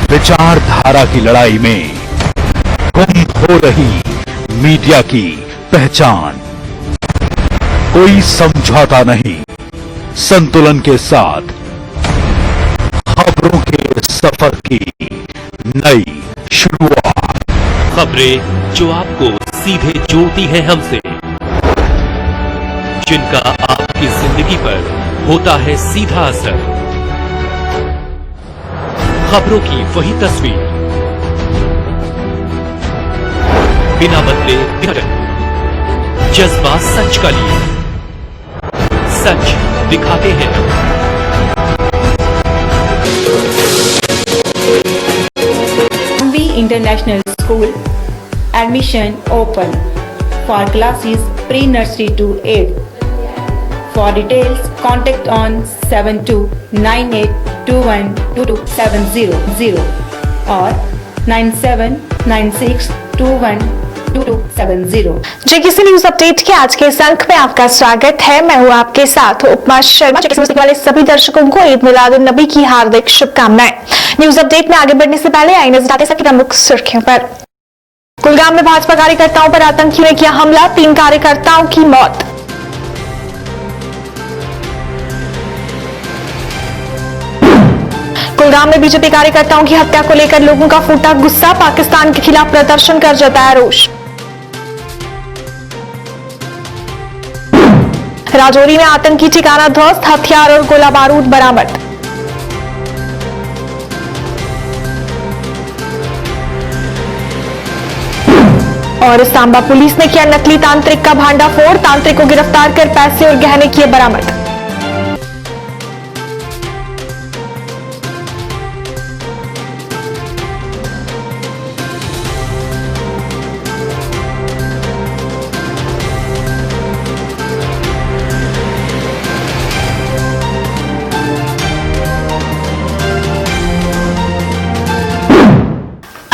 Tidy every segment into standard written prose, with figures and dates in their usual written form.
विचारधारा की लड़ाई में गुम हो रही मीडिया की पहचान। कोई समझौता नहीं, संतुलन के साथ खबरों के सफर की नई शुरुआत। खबरें जो आपको सीधे जोड़ती हैं हमसे, जिनका आपकी जिंदगी पर होता है सीधा असर। खबरों की वही तस्वीर, बिना बदले जज्बा सच का लिए, सच दिखाते हैं। International School admission open for classes pre-nursery to 8th. For details, contact on 7298212270 or 9796212270। JKC news update के आज के इस अंक में आपका स्वागत है। मैं हूं आपके साथ उपमा शर्मा। जेकेसी न्यूज वाले सभी दर्शकों को ईद मिलादुन नबी की हार्दिक शुभकामनाएं। न्यूज अपडेट में आगे बढ़ने से पहले आइए नजर डालते हैं प्रमुख सुर्खियों पर। कुलगाम में भाजपा कार्यकर्ताओं पर आतंकियों ने किया हमला, 3 कार्यकर्ताओं की मौत। कुलगाम में बीजेपी कार्यकर्ताओं की हत्या को लेकर लोगों का फूटा गुस्सा, पाकिस्तान के खिलाफ प्रदर्शन कर जताया रोष। राजौरी में आतंकी ठिकाना ध्वस्त, हथियार और गोला बारूद बरामद। और सांबा पुलिस ने किया नकली तांत्रिक का भांडाफोड़, तांत्रिक को गिरफ्तार कर पैसे और गहने किए बरामद।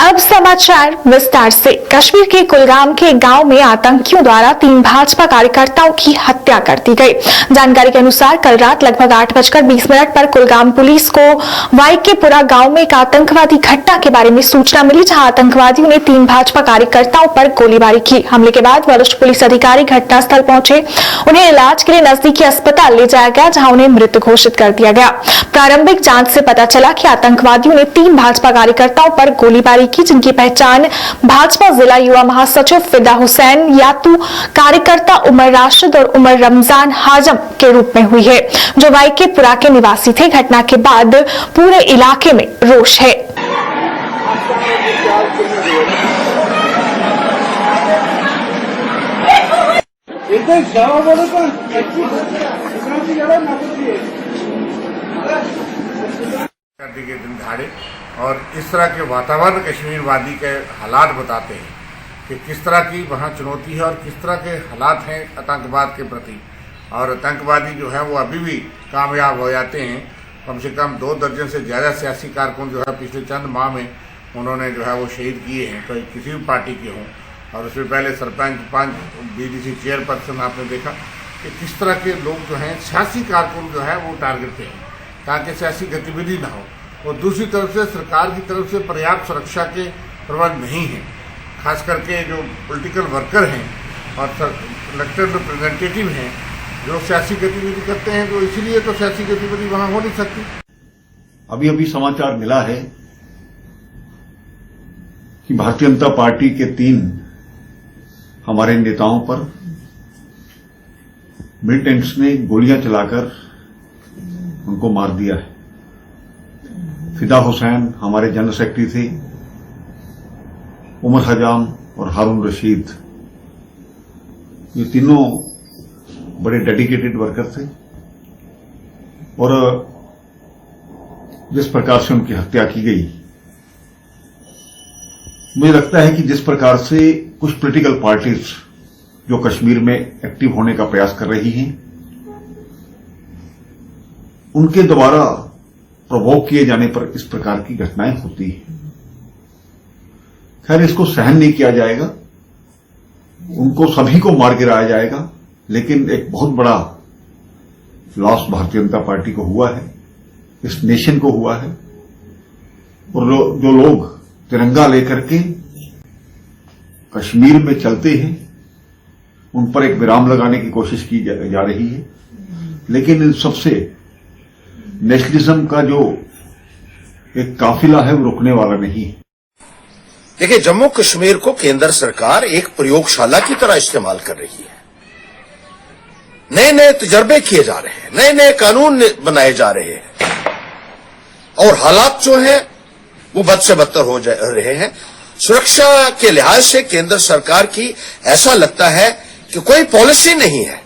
अब समाचार विस्तार से। कश्मीर के कुलगाम के गांव में आतंकियों द्वारा 3 भाजपा कार्यकर्ताओं की हत्या कर दी गई। जानकारी के अनुसार कल रात लगभग 8:20 पर कुलगाम पुलिस को वाईकेपुरा गांव में एक आतंकवादी घटना के बारे में सूचना मिली, जहां आतंकवादियों ने 3 भाजपा कार्यकर्ताओं पर गोलीबारी की। हमले के बाद वरिष्ठ पुलिस अधिकारी घटनास्थल पहुंचे, उन्हें इलाज के लिए नजदीकी अस्पताल ले जाया गया, जहां उन्हें मृत घोषित कर दिया गया। प्रारंभिक जांच से पता चला कि आतंकवादियों ने 3 भाजपा कार्यकर्ताओं पर गोलीबारी की, जिनकी पहचान भाजपा जिला युवा महासचिव फिदा हुसैन, यातू कार्यकर्ता उमर राशिद और उमर रमजान हाजम के रूप में हुई है, जो वाईकेपुरा के निवासी थे। घटना के बाद पूरे इलाके में रोष है। दिन दहाड़े और इस तरह के वातावरण कश्मीर वादी के हालात बताते हैं कि किस तरह की वहाँ चुनौती है और किस तरह के हालात हैं आतंकवाद के प्रति। और आतंकवादी जो है वो अभी भी कामयाब हो जाते हैं। कम से कम 2 दर्जन से ज़्यादा सियासी कारकुन जो है पिछले चंद माह में उन्होंने जो है वो शहीद किए हैं, तो किसी भी पार्टी के हों। और उससे पहले सरपंच, 5 BDC चेयरपर्सन आपने देखा कि किस तरह के लोग जो हैं सियासी कारकुन जो है वो टारगेट पे हैं ताकि सियासी गतिविधि ना हो। और दूसरी तरफ से सरकार की तरफ से पर्याप्त सुरक्षा के प्रबंध नहीं है, खास करके जो पॉलिटिकल वर्कर हैं और इलेक्टेड रिप्रेजेंटेटिव हैं जो सियासी गतिविधि करते हैं, तो इसीलिए तो सियासी गतिविधि वहां हो नहीं सकती। अभी अभी समाचार मिला है कि भारतीय जनता पार्टी के 3 हमारे नेताओं पर मिलिटेंट्स ने गोलियां चलाकर उनको मार दिया है। फिदा हुसैन हमारे जनरल सेक्रेटरी थे, उमर हजाम और हारून रशीद, ये तीनों बड़े डेडिकेटेड वर्कर थे। और जिस प्रकार से उनकी हत्या की गई, मुझे लगता है कि जिस प्रकार से कुछ पॉलिटिकल पार्टीज जो कश्मीर में एक्टिव होने का प्रयास कर रही हैं, उनके द्वारा प्रवोक किए जाने पर इस प्रकार की घटनाएं होती हैं। खैर, इसको सहन नहीं किया जाएगा, उनको सभी को मार गिराया जाएगा, लेकिन एक बहुत बड़ा लॉस भारतीय जनता पार्टी को हुआ है, इस नेशन को हुआ है। और जो लोग तिरंगा लेकर के कश्मीर में चलते हैं उन पर एक विराम लगाने की कोशिश की जा रही है, लेकिन इन सबसे नेशनलिज्म का जो एक काफिला है वो रुकने वाला नहीं है। देखिए, जम्मू कश्मीर को केंद्र सरकार एक प्रयोगशाला की तरह इस्तेमाल कर रही है। नए नए तजर्बे किए जा रहे हैं, नए नए कानून बनाए जा रहे हैं और हालात जो हैं वो बद से बदतर हो जा रहे हैं। सुरक्षा के लिहाज से केंद्र सरकार की ऐसा लगता है कि कोई पॉलिसी नहीं है,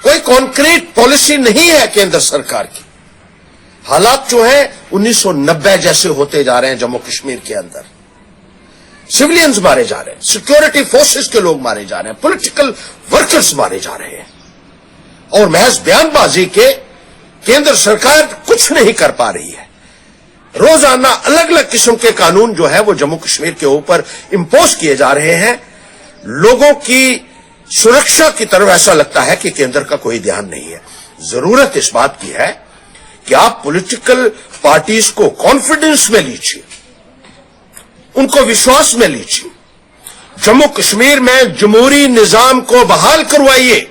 कोई कॉन्क्रीट पॉलिसी नहीं है केंद्र सरकार की। हालात जो हैं 1990 जैसे होते जा रहे हैं। जम्मू कश्मीर के अंदर सिविलियंस मारे जा रहे हैं, सिक्योरिटी फोर्सेस के लोग मारे जा रहे हैं, पॉलिटिकल वर्कर्स मारे जा रहे हैं और महज बयानबाजी के केंद्र सरकार कुछ नहीं कर पा रही है। रोजाना अलग अलग किस्म के कानून जो है वो जम्मू कश्मीर के ऊपर इंपोज किए जा रहे हैं। लोगों की सुरक्षा की तरफ ऐसा लगता है कि केंद्र का कोई ध्यान नहीं है। जरूरत इस बात की है कि आप पॉलिटिकल पार्टीज को कॉन्फिडेंस में लीजिए, उनको विश्वास में लीजिए, जम्मू कश्मीर में जमहूरी निजाम को बहाल करवाइए।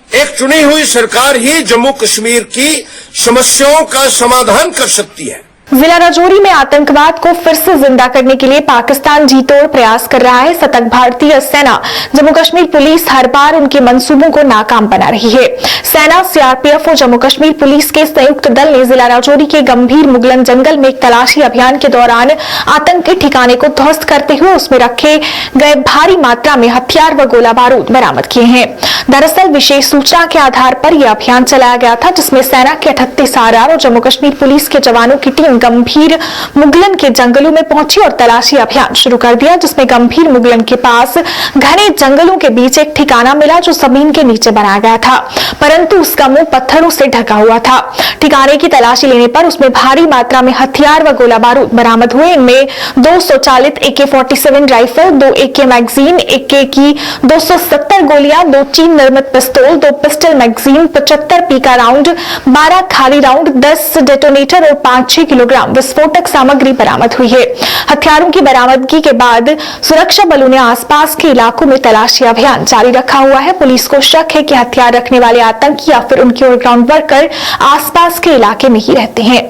एक चुनी हुई सरकार ही जम्मू कश्मीर की समस्याओं का समाधान कर सकती है। जिला राजौरी में आतंकवाद को फिर से जिंदा करने के लिए पाकिस्तान जी तोड़ प्रयास कर रहा है। सतर्क भारतीय सेना जम्मू कश्मीर पुलिस हर बार उनके मंसूबों को नाकाम बना रही है। सेना, सीआरपीएफ और जम्मू कश्मीर पुलिस के संयुक्त दल ने जिला राजौरी के गंभीर मुगलन जंगल में एक तलाशी अभियान के दौरान आतंकी ठिकाने को ध्वस्त करते हुए उसमें रखे गए भारी मात्रा में हथियार व गोला बारूद बरामद किए हैं। दरअसल विशेष सूचना के आधार पर यह अभियान चलाया गया था, जिसमें सेना के 38 आरआर और जम्मू कश्मीर पुलिस के जवानों की टीम गंभीर मुगलन के जंगलों में पहुंची और तलाशी अभियान शुरू कर दिया, जिसमें गंभीर मुगलन के पास घने जंगलों के बीच एक ठिकाना मिला जो जमीन के नीचे बनाया गया था, परंतु उसका मुंह पत्थरों से ढका हुआ था। ठिकाने की तलाशी लेने पर उसमें भारी मात्रा में हथियार व गोला बारूद बरामद हुए। इनमें 2 स्वचालित AK-47 rifle, 2 AK magazine, AK की 270 गोलियां, 2 चीन निर्मित पिस्तौल, 2 पिस्टल मैगजीन, 75 पीका राउंड, 12 खाली राउंड, 10 डेटोनेटर और 5-6 किलोग्राम विस्फोटक सामग्री बरामद हुई है। हथियारों की बरामदगी के बाद सुरक्षा बलों ने आसपास के इलाकों में तलाशी अभियान जारी रखा हुआ है। पुलिस को शक है कि हथियार रखने वाले आतंकी या फिर उनके ग्राउंड वर्कर आसपास के इलाके में ही रहते हैं।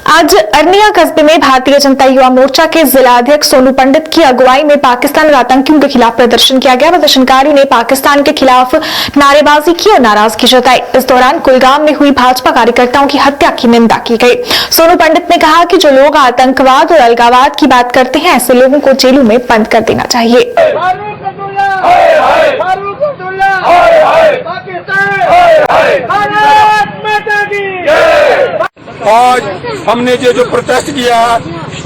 आज अरनिया कस्बे में भारतीय जनता युवा मोर्चा के जिला अध्यक्ष सोनू पंडित की अगुवाई में पाकिस्तान और आतंकियों के खिलाफ प्रदर्शन किया गया। प्रदर्शनकारियों ने पाकिस्तान के खिलाफ नारेबाजी की और नाराजगी जताई। इस दौरान कुलगाम में हुई भाजपा कार्यकर्ताओं की हत्या की निंदा की गई। सोनू पंडित ने कहा कि जो लोग आतंकवाद और अलगाववाद की बात करते हैं, ऐसे लोगों को जेलों में बंद कर देना चाहिए। आज हमने जो प्रोटेस्ट किया है,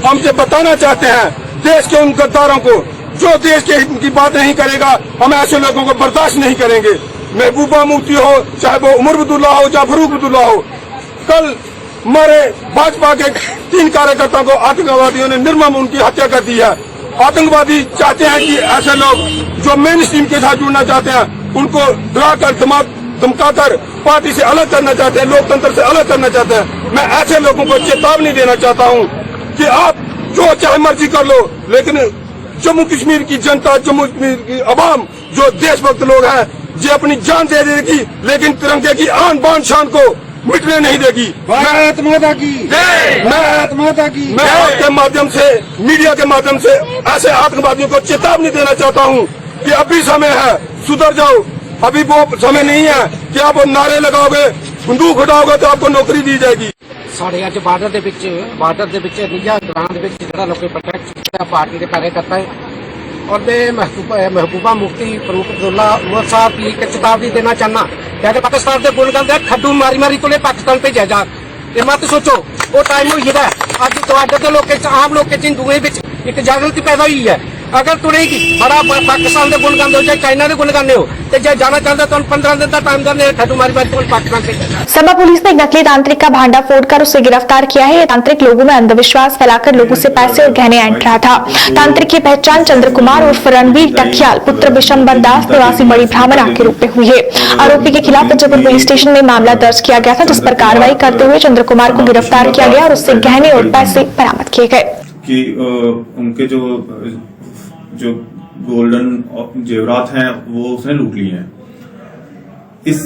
हम से बताना चाहते हैं देश के उन गद्दारों को, जो देश के हित की बात नहीं करेगा, हम ऐसे लोगों को बर्दाश्त नहीं करेंगे। महबूबा मुफ्ती हो, चाहे वो उमर अब्दुल्ला हो, चाहे फरूक अब्दुल्ला हो। कल हमारे भाजपा के 3 कार्यकर्ताओं को आतंकवादियों ने निर्मम उनकी हत्या कर दी है। आतंकवादी चाहते हैं कि ऐसे लोग जो मेन स्ट्रीम के साथ जुड़ना चाहते हैं, उनको डराकर धमकाकर पार्टी से अलग करना चाहते हैं, लोकतंत्र से अलग करना चाहते हैं। मैं ऐसे लोगों को चेतावनी देना चाहता हूं कि आप जो चाहे मर्जी कर लो, लेकिन जम्मू कश्मीर की जनता, जम्मू कश्मीर की अवाम जो देशभक्त लोग हैं, ये अपनी जान दे देगी, लेकिन तिरंगे की आन बान शान को मिटने नहीं देगी। भारत माता की जय। मैं आपके माध्यम से, मीडिया के माध्यम से ऐसे आतंकवादियों को चेतावनी देना चाहता हूं कि अभी समय है, सुधर जाओ। अभी वो समय नहीं है कि आप नारे लगाओगे, बंदूक उठाओगे तो आपको नौकरी दी जाएगी। साढ़े अज बार्डर नीजा ग्रां जो लोग प्रोटेक्ट पार्टी के कार्यकर्ता है और मैं महबूबा मुफ्ती फरूक अब्दुल्ला उमर साहब की एक चेतावनी देना चाहना कि पाकिस्तान के गुण गाते खड्डू मारी मारी को पाकिस्तान भेजा जा। मत सोचो वो टाइम हो गया, अज तो लोग आम लोग हिंदुओं एक जागृति पैदा हुई है। अगर तू नहीं बड़ा पाकिस्तान के गुण गाने हो चाहे चाइना के गुण गाने हो तो चाहे जाना चाहता तो 15 दिन तक टाइम करने ठटू मारी बात पाकिस्तान से। सभा पुलिस ने एक नकली तांत्रिक का भांडा फोड़कर उसे गिरफ्तार किया है। ये तांत्रिक लोगों में अंधविश्वास फैलाकर लोगों से पैसे और गहने ऐंठ रहा था। तांत्रिक की पहचान चंद्र कुमार उर्फ रणवीर टकियाल पुत्र विशंबर दास निवासी बड़ी ब्राह्मणा के रूप में हुई है। आरोपी के खिलाफ पंचपुर पुलिस स्टेशन में मामला दर्ज किया गया था, जिस पर कार्रवाई करते हुए चंद्र कुमार को गिरफ्तार किया गया और उससे गहने और पैसे बरामद किए गए। कि उनके जो गोल्डन जेवरात हैं वो उसने लूट लिए हैं। इस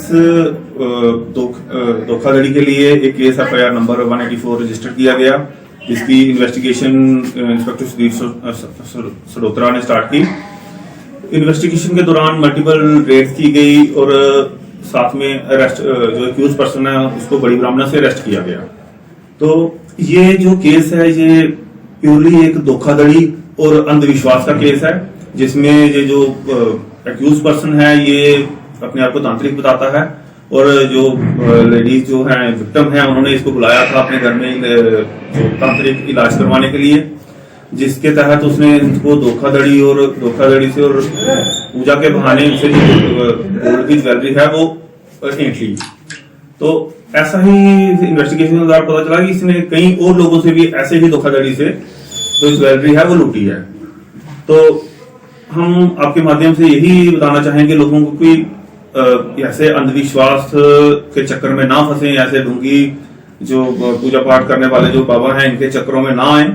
धोखाधड़ी के लिए एक केस एफआईआर नंबर 184 रजिस्टर किया गया, जिसकी इन्वेस्टिगेशन इंस्पेक्टर सुदीप सडोत्रा ने स्टार्ट की। इन्वेस्टिगेशन के दौरान मल्टीपल रेड्स की गई और साथ में अरेस्ट जो एक्यूज पर्सन है उसको बड़ी ब्राह्मणा से अरेस्ट किया गया। तो ये जो केस है ये प्योरली एक धोखाधड़ी और अंधविश्वास का केस है, जिसमें ये जो एक्यूज पर्सन है ये अपने आप को तांत्रिक बताता है और जो लेडीज जो है विक्टिम है उन्होंने इसको बुलाया था अपने घर में जो तांत्रिक इलाज करवाने के लिए, जिसके तहत उसने इनको धोखाधड़ी से और पूजा के बहाने से जो गोल्ड की ज्वेलरी है वो ऐंठ ली। तो ऐसा ही इन्वेस्टिगेशन के दौरान पता चला कि इसने कई और लोगों से भी ऐसे ही धोखाधड़ी से जो ज्वेलरी है वो लूटी है। तो हम आपके माध्यम से यही बताना चाहेंगे लोगों को कि ऐसे अंधविश्वास के चक्कर में ना फंसे, ऐसे ढोंगी जो पूजा पाठ करने वाले जो बाबा हैं इनके चक्करों में ना आए।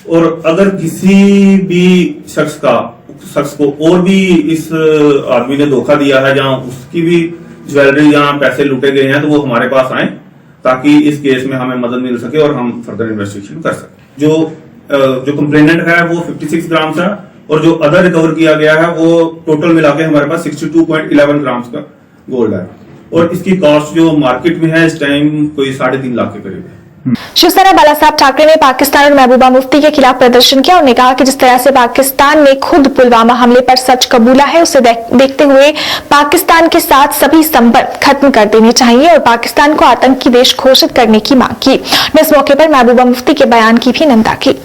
और अगर किसी भी शख्स को और भी इस आदमी ने धोखा दिया है जहां उसकी भी ज्वेलरी जहां पैसे लूटे गए हैं तो वो हमारे पास आए ताकि इस केस में हमें मदद मिल सके और हम फर्दर इन्वेस्टिगेशन कर सकें। जो कंप्लेनेंट है वो 56 ग्राम है और जो अदर रिकवर किया गया है वो टोटल मिला के हमारे पास 62.11 ग्राम का गोल्ड है और इसकी कॉस्ट जो मार्केट में है इस टाइम कोई 3.5 लाख के करीब है। शिवसेना बाला साहब ठाकरे ने पाकिस्तान और महबूबा मुफ्ती के खिलाफ प्रदर्शन किया। उन्होंने कहा कि जिस तरह से पाकिस्तान ने खुद पुलवामा हमले पर सच कबूला है, उसे देखते हुए पाकिस्तान के साथ सभी संबंध खत्म कर देने चाहिए और पाकिस्तान को आतंकी देश घोषित करने की मांग की। इस मौके पर महबूबा मुफ्ती के बयान की भी निंदा की।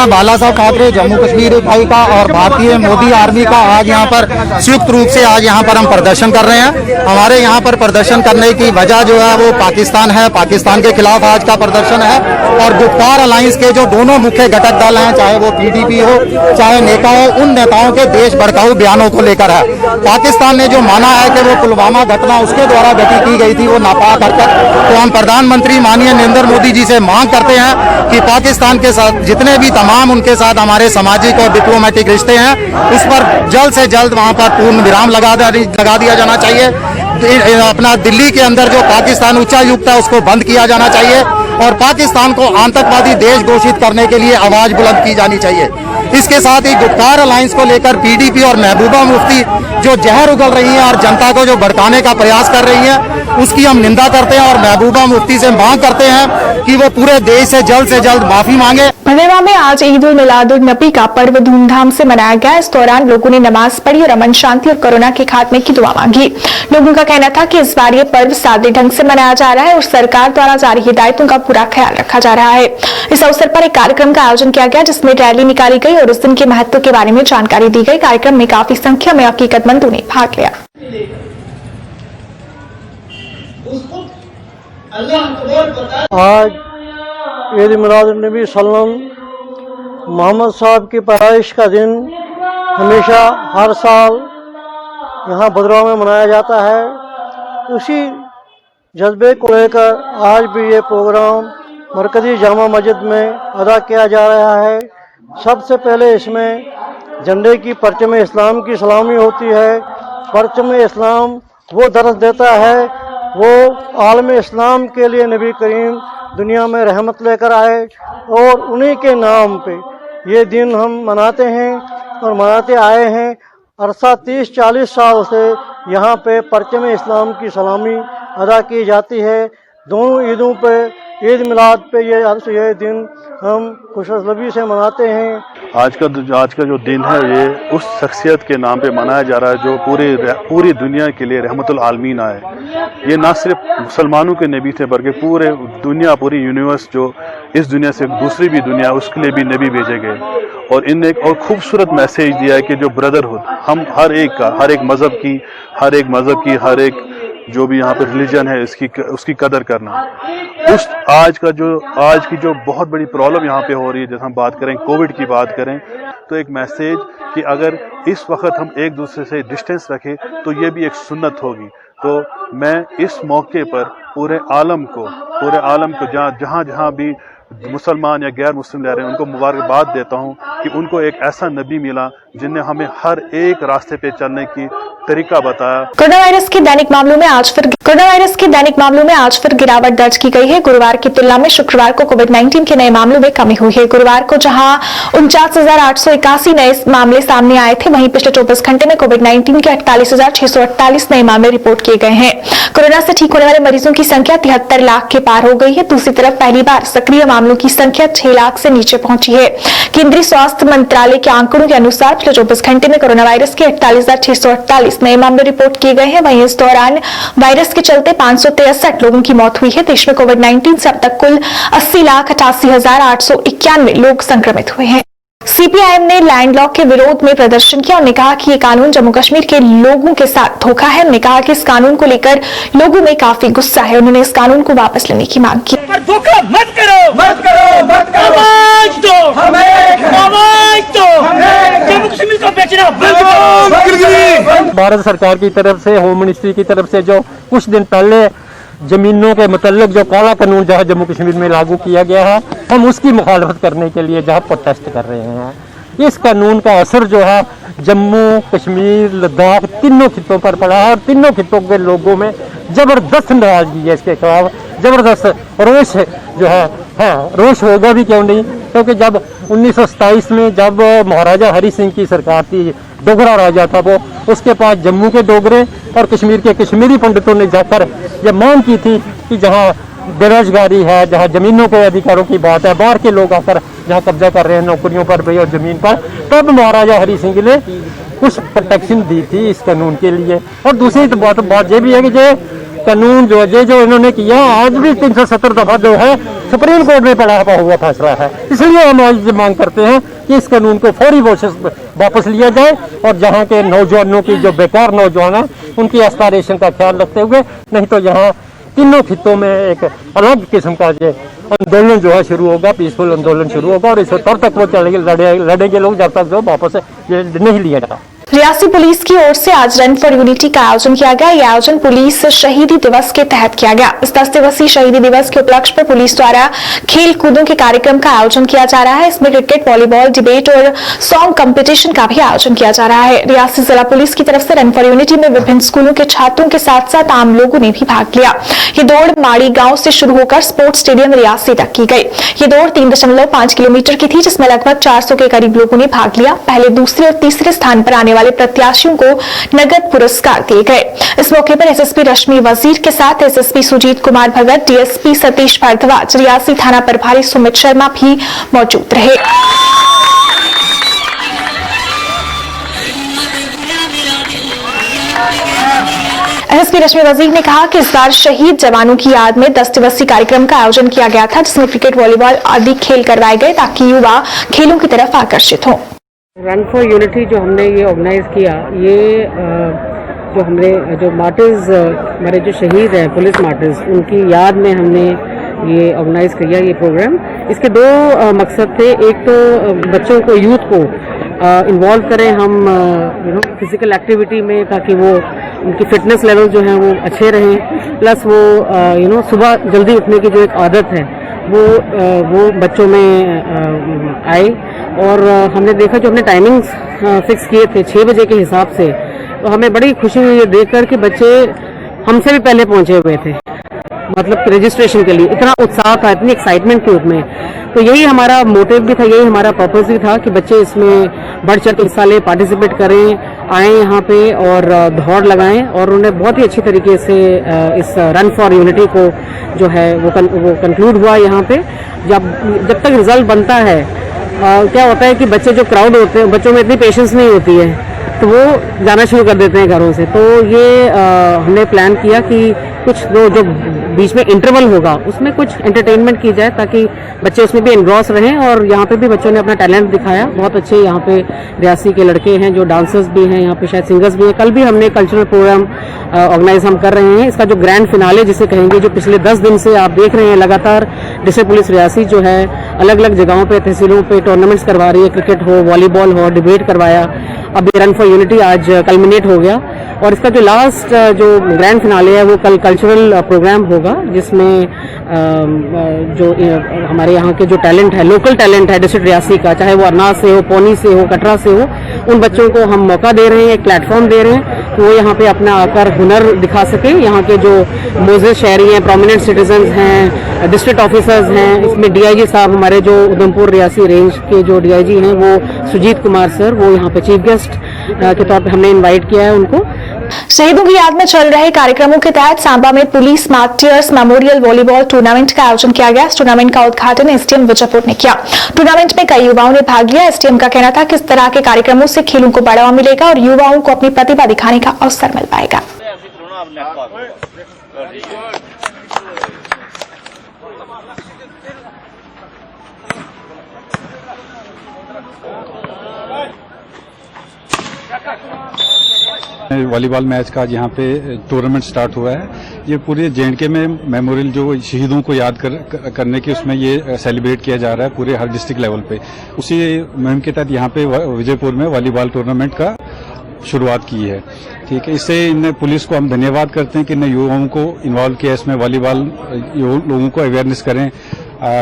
बाला साहब ठाकरे जम्मू कश्मीर इकाई का और भारतीय मोदी आर्मी का आज यहाँ पर संयुक्त रूप से आज यहाँ पर हम प्रदर्शन कर रहे हैं। हमारे यहाँ पर प्रदर्शन करने की वजह जो है वो पाकिस्तान है। पाकिस्तान के खिलाफ आज का प्रदर्शन है और गुप्कार अलायंस के जो दोनों मुख्य घटक दल हैं, चाहे वो पीडीपी हो चाहे नेता हो, उन नेताओं के देश भड़काऊ बयानों को लेकर है। पाकिस्तान ने जो माना है कि वो पुलवामा घटना उसके द्वारा घटित की गई थी वो नापाक हरकत, तो हम प्रधानमंत्री माननीय नरेंद्र मोदी जी से मांग करते हैं कि पाकिस्तान के साथ जितने भी तमाम उनके साथ हमारे सामाजिक और डिप्लोमेटिक रिश्ते हैं उस पर जल्द से जल्द वहां पर पूर्ण विराम लगा दिया जाना चाहिए। अपना दिल्ली के अंदर जो पाकिस्तान उच्चायुक्त है उसको बंद किया जाना चाहिए और पाकिस्तान को आतंकवादी देश घोषित करने के लिए आवाज बुलंद की जानी चाहिए। इसके साथ ही गुप्कार अलायंस को लेकर पीडीपी और महबूबा मुफ्ती जो जहर उगल रही हैं और जनता को जो भड़काने का प्रयास कर रही हैं उसकी हम निंदा करते हैं और महबूबा मुफ्ती से मांग करते हैं कि वो पूरे देश से जल्द माफी मांगे। भदेवा में आज ईद उल मिलादुन नबी का पर्व धूमधाम से मनाया गया। इस दौरान लोगों ने नमाज पढ़ी और अमन शांति और कोरोना के खात्मे की दुआ मांगी। लोगों का कहना था कि इस बार ये पर्व सादे ढंग से मनाया जा रहा है और सरकार द्वारा जारी हिदायतों का पूरा ख्याल रखा जा रहा है। इस अवसर पर एक कार्यक्रम का आयोजन किया गया जिसमें रैली निकाली गई और इस दिन के महत्व के बारे में जानकारी दी गई। कार्यक्रम में काफी संख्या में हकीकतमंदों ने भाग लिया। आज ईद मिलादुन नबी सल्लम मोहम्मद साहब की पैदाइश का दिन हमेशा हर साल यहाँ भद्रवा में मनाया जाता है। उसी जज्बे को लेकर आज भी ये प्रोग्राम मरकजी जामा मस्जिद में अदा किया जा रहा है। सबसे पहले इसमें झंडे की परचम इस्लाम की सलामी होती है। परचम इस्लाम वो दर्ज देता है, वो आलम इस्लाम के लिए नबी करीम दुनिया में रहमत लेकर आए और उन्हीं के नाम पे ये दिन हम मनाते हैं और मनाते आए हैं। अरसा 30-40 साल से यहाँ पे परचम इस्लाम की सलामी अदा की जाती है। दोनों ईदों पे ईद मिलाद पे ये दिन हम खुशहसलबी से मनाते हैं। आज का जो दिन है ये उस शख्सियत के नाम पे मनाया जा रहा है जो पूरी दुनिया के लिए रहमतुल आलमीन आए। ये ना सिर्फ मुसलमानों के नबी थे बल्कि पूरे दुनिया, पूरी यूनिवर्स जो इस दुनिया से दूसरी भी दुनिया, उसके लिए भी नबी भेजे गए। और इनने एक और खूबसूरत मैसेज दिया है कि जो ब्रदरहुड, हम हर एक मज़हब की हर एक जो भी यहाँ पे रिलीजन है उसकी कदर करना। आज की जो बहुत बड़ी प्रॉब्लम यहाँ पे हो रही है, जैसे हम बात करें कोविड की बात करें, तो एक मैसेज कि अगर इस वक्त हम एक दूसरे से डिस्टेंस रखें तो ये भी एक सुन्नत होगी। तो मैं इस मौके पर पूरे आलम को जहाँ भी मुसलमान या गैर मुस्लिम रह रहे हैं उनको मुबारकबाद देता हूँ कि उनको एक ऐसा नबी मिला जिनने हमें हर एक रास्ते पे चलने की तरीका बताया। कोरोना वायरस के दैनिक मामलों में आज फिर गिरावट दर्ज की गई है। गुरुवार की तुलना में शुक्रवार को कोविड-19 के नए मामलों में कमी हुई है। गुरुवार को जहां 49,881 नए मामले सामने आए थे, वहीं पिछले 24 घंटे में कोविड-19 के 48,648 नए मामले रिपोर्ट किए गए हैं। कोरोना से ठीक होने वाले मरीजों की संख्या 73 लाख के पार हो गई है। दूसरी तरफ पहली बार सक्रिय मामलों की संख्या 6 लाख से नीचे पहुंची है। केंद्रीय स्वास्थ्य मंत्रालय के आंकड़ों के अनुसार पिछले 24 घंटे में कोरोना वायरस के 48,648 नए मामले रिपोर्ट किए गए हैं। वहीं इस दौरान वायरस के चलते 563 लोगों की मौत हुई है। देश में कोविड-19 से अब तक कुल 80,88,891 लोग संक्रमित हुए हैं। सीपीआईएम ने लैंड लॉ के विरोध में प्रदर्शन किया। उन्होंने कहा कि ये कानून जम्मू कश्मीर के लोगों के साथ धोखा है। उन्होंने कहा कि इस कानून को लेकर लोगों में काफी गुस्सा है। उन्होंने इस कानून को वापस लेने की मांग की। पर धोखा मत करो। आवाज दो। जम्मू कश्मीर को बेचना बंद करो। भारत सरकार की तरफ से, होम मिनिस्ट्री की तरफ से जो कुछ दिन पहले जमीनों के मुतल्लिक जो काला कानून जहाँ जम्मू कश्मीर में लागू किया गया है, हम उसकी मुखालफत करने के लिए जहाँ प्रोटेस्ट कर रहे हैं। इस कानून का असर जो है जम्मू कश्मीर, लद्दाख तीनों खित्तों पर पड़ा है और तीनों खित्तों के लोगों में जबरदस्त नाराजगी है। इसके खिलाफ जबरदस्त रोष जो है, रोष होगा भी क्यों नहीं, क्योंकि जब 1927 में जब महाराजा हरि सिंह की सरकार थी, डोगरा राजा था वो, उसके पास जम्मू के डोगरे और कश्मीर के कश्मीरी पंडितों ने जाकर ये मांग की थी कि जहाँ बेरोजगारी है, जहाँ जमीनों के अधिकारों की बात है, बाहर के लोग आकर जहाँ कब्जा कर रहे हैं नौकरियों पर भी और जमीन पर, तब महाराजा हरि सिंह ने कुछ प्रोटेक्शन दी थी इस कानून के लिए। और दूसरी बात ये भी है कि ये कानून जो इन्होंने किया, आज भी 370 दफा जो है सुप्रीम कोर्ट में पड़ा हुआ फैसला है। इसलिए हम आज मांग करते हैं कि इस कानून को फौरी वापस लिया जाए और जहाँ के नौजवानों की जो बेकार नौजवान है उनकी एस्पायरेशन का ख्याल रखते हुए, नहीं तो यहाँ तीनों खित्तों में एक अलग किस्म का ये आंदोलन जो है शुरू होगा, पीसफुल आंदोलन शुरू होगा और इस तब तक वो लड़ेंगे लोग जब तक जो वापस ये नहीं लिया जाता। रियासी पुलिस की ओर से आज रन फॉर यूनिटी का आयोजन किया गया। यह आयोजन पुलिस शहीदी दिवस के तहत किया गया। इस 10 दिवसीय शहीदी दिवस के उपलक्ष्य पर पुलिस द्वारा खेल कूदों के कार्यक्रम का आयोजन किया जा रहा है। इसमें क्रिकेट, वॉलीबॉल, डिबेट और सॉन्ग कंपटीशन का भी आयोजन किया जा रहा है। रियासी जिला पुलिस की तरफ से रन फॉर यूनिटी में विभिन्न स्कूलों के छात्रों के साथ साथ आम लोगों ने भी भाग लिया। ये दौड़ माड़ी गांव से शुरू होकर स्पोर्ट्स स्टेडियम रियासी तक की गई। ये दौड़ 3.5 किलोमीटर की थी, जिसमें लगभग 400 के करीब लोगों ने भाग लिया। पहले, दूसरे और तीसरे स्थान पर आने वाले प्रत्याशियों को नगद पुरस्कार दिए गए। इस मौके पर एसएसपी रश्मि वजीर के साथ एसएसपी सुजीत कुमार भगत, डीएसपी सतीश भारद्वाज, रियासी थाना प्रभारी सुमित शर्मा भी मौजूद रहे। एसएसपी रश्मि वजीर ने कहा कि इस बार शहीद जवानों की याद में 10 दिवसीय कार्यक्रम का आयोजन किया गया था, जिसमें क्रिकेट, वॉलीबॉल आदि खेल करवाए गए ताकि युवा खेलों की तरफ आकर्षित हों। रन फॉर यूनिटी जो हमने ये ऑर्गेनाइज किया, ये जो हमने जो मार्टिर्स, हमारे जो शहीद हैं पुलिस मार्टिर्स, उनकी याद में हमने ये ऑर्गेनाइज किया ये प्रोग्राम। इसके 2 मकसद थे। एक तो बच्चों को, यूथ को इन्वॉल्व करें हम फिजिकल एक्टिविटी में, ताकि वो उनकी फिटनेस लेवल जो है वो अच्छे रहें, प्लस वो सुबह जल्दी उठने की जो एक आदत है वो बच्चों में आए। और हमने देखा जो हमने टाइमिंग्स फिक्स किए थे 6 बजे के हिसाब से, तो हमें बड़ी खुशी हुई ये देखकर कि बच्चे हमसे भी पहले पहुंचे हुए थे, मतलब रजिस्ट्रेशन के लिए। इतना उत्साह था, इतनी एक्साइटमेंट थी उसमें। तो यही हमारा मोटिव भी था, यही हमारा पर्पस भी था कि बच्चे इसमें बढ़ चढ़ के हिस्सा लें, पार्टिसिपेट करें आए यहाँ पे और दौड़ लगाएं, और उन्होंने बहुत ही अच्छी तरीके से इस रन फॉर यूनिटी को जो है वो कंक्लूड हुआ यहाँ पे। जब तक रिजल्ट बनता है क्या होता है कि बच्चे जो क्राउड होते हैं, बच्चों में इतनी पेशेंस नहीं होती है, तो वो जाना शुरू कर देते हैं घरों से। तो ये हमने प्लान किया कि कुछ जो बीच में इंटरवल होगा उसमें कुछ एंटरटेनमेंट की जाए ताकि बच्चे उसमें भी एनग्रॉस रहें। और यहाँ पे भी बच्चों ने अपना टैलेंट दिखाया, बहुत अच्छे यहाँ पे रियासी के लड़के हैं जो डांसर्स भी हैं, यहाँ पे शायद सिंगर्स भी हैं। कल भी हमने कल्चरल प्रोग्राम ऑर्गेनाइज हम कर रहे हैं। इसका जो ग्रैंड फिनाले जिसे कहेंगे, जो पिछले 10 दिन से आप देख रहे हैं लगातार डिस्ट्रिक्ट पुलिस रियासी जो है अलग अलग जगहों पे, तहसीलों पे टूर्नामेंट्स करवा रही है, क्रिकेट हो, वॉलीबॉल हो, डिबेट करवाया। अब ये रन फॉर यूनिटी आज कल्मिनेट हो गया और इसका जो लास्ट जो ग्रैंड फिनाले है वो कल कल्चरल प्रोग्राम होगा, जिसमें जो हमारे यहाँ के जो टैलेंट है, लोकल टैलेंट है डिस्ट्रिक्ट रियासी का, चाहे वो अरनाज से हो, पौनी से हो, कटरा से हो, उन बच्चों को हम मौका दे रहे हैं, एक प्लेटफॉर्म दे रहे हैं कि वो यहाँ पे अपना आकर हुनर दिखा सके। यहाँ के जो मोजेस शहरी हैं, प्रोमिनेंट सिटीजन्स हैं, डिस्ट्रिक्ट ऑफिसर्स हैं, इसमें डीआईजी साहब हमारे जो उधमपुर रियासी रेंज के जो डीआईजी हैं वो सुजीत कुमार सर, वो यहाँ पे चीफ गेस्ट के तौर पे हमने इनवाइट किया है उनको। शहीदों की याद में चल रहे कार्यक्रमों के तहत सांबा में police martyrs memorial volleyball tournament का आयोजन किया गया। इस टूर्नामेंट का उद्घाटन एसडीएम विजयपुर ने किया। टूर्नामेंट में कई युवाओं ने भाग लिया। एसडीएम का कहना था कि इस तरह के कार्यक्रमों से खेलों को बढ़ावा मिलेगा और युवाओं को अपनी प्रतिभा दिखाने का अवसर मिल पाएगा। वॉलीबॉल मैच का आज यहाँ पे टूर्नामेंट स्टार्ट हुआ है। ये पूरे जेएंडके में मेमोरियल जो शहीदों को याद करने के उसमें ये सेलिब्रेट किया जा रहा है पूरे हर डिस्ट्रिक्ट लेवल पे। उसी मुहिम के तहत यहाँ पे विजयपुर में वॉलीबॉल टूर्नामेंट का शुरुआत की है। ठीक है, इससे इन पुलिस को हम धन्यवाद करते हैं कि इन युवाओं को इन्वॉल्व किया इसमें। वॉलीबॉल लोगों को अवेयरनेस करें,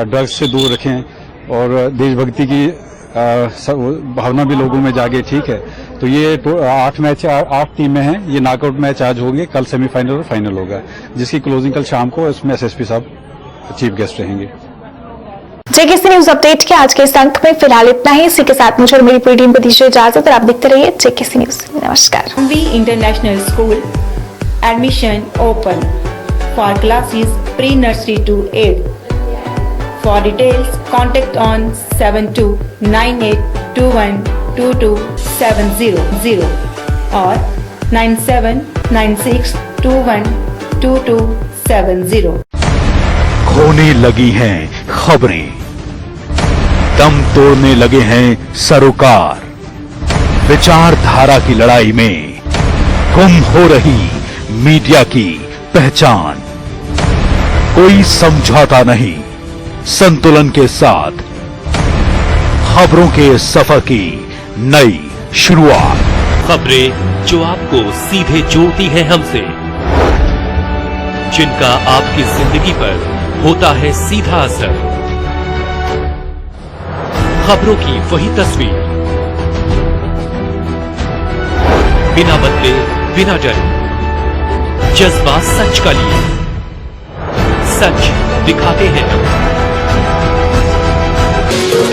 ड्रग्स से दूर रखें और देशभक्ति की भावना भी लोगों में जागे। ठीक है, तो ये 8 टीमें हैं। ये नॉकआउट मैच आज होंगे, कल सेमीफाइनल और फाइनल होगा, जिसकी क्लोजिंग कल शाम को। इसमें एसएसपी साहब चीफ गेस्ट रहेंगे। जेकेसी न्यूज अपडेट के आज के इस अंक में फिलहाल इतना ही। इसी के साथ मुझे और मेरी पूरी टीम को दीजिए इजाजत और आप देखते रहिए जेकेसी न्यूज। नमस्कार। V international school admission open for classes pre nursery to 8th। For details, contact on 7298212270 or 9796212270। खोने लगी हैं खबरें, दम तोड़ने लगे हैं सरोकार। विचारधारा की लड़ाई में गुम हो रही मीडिया की पहचान। कोई समझौता नहीं, संतुलन के साथ खबरों के सफर की नई शुरुआत। खबरें जो आपको सीधे जोड़ती हैं हमसे, जिनका आपकी जिंदगी पर होता है सीधा असर। खबरों की वही तस्वीर, बिना बदले बिना डरे, जज्बा सच का लिए। सच दिखाते हैं।